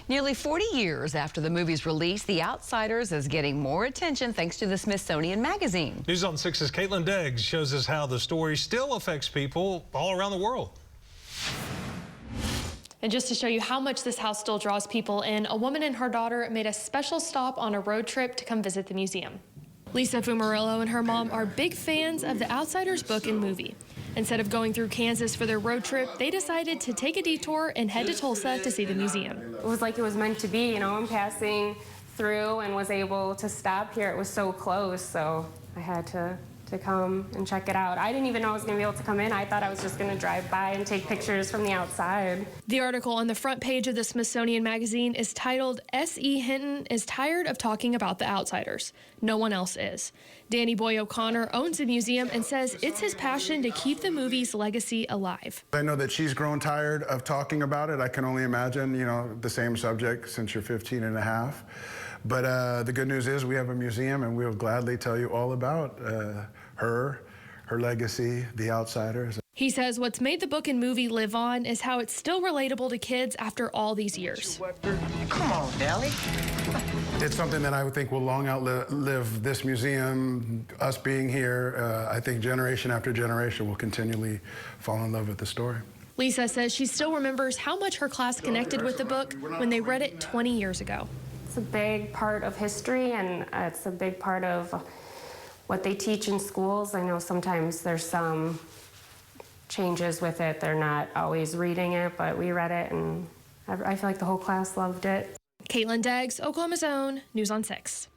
Nearly 40 years after the movie's release, The Outsiders is getting more attention thanks to the Smithsonian Magazine. News on 6's Caitlin Deggs shows us how the story still affects people all around the world. And just to show you how much this house still draws people in, a woman and her daughter made a special stop on a road trip to come visit the museum. Lisa Fumarillo and her mom are big fans of the Outsiders book and movie. Instead of going through Kansas for their road trip, they decided to take a detour and head to Tulsa to see the museum. It was like it was meant to be, you know, I'm passing through and was able to stop here. It was so close, so I had to come and check it out. I didn't even know I was going to be able to come in. I thought I was just going to drive by and take pictures from the outside. The article on the front page of the Smithsonian Magazine is titled, S.E. Hinton is tired of talking about the Outsiders. No one else is. Danny Boy O'Connor owns the museum and says it's his passion to keep the movie's legacy alive. I know that she's grown tired of talking about it. I can only imagine, you know, the same subject since you're 15 and a half. But the good news is we have a museum, and we'll gladly tell you all about her legacy, the Outsiders. He says what's made the book and movie live on is how it's still relatable to kids after all these years. Come on, Dally. It's something that I would think will long outlive this museum, us being here. I think generation after generation will continually fall in love with the story. Lisa says she still remembers how much her class connected with the book when they read it 20 years ago. It's a big part of history, and it's a big part of what they teach in schools. I know sometimes there's some changes with it. They're not always reading it, but we read it, and I feel like the whole class loved it. Caitlin Deggs, Oklahoma's Own, News on 6.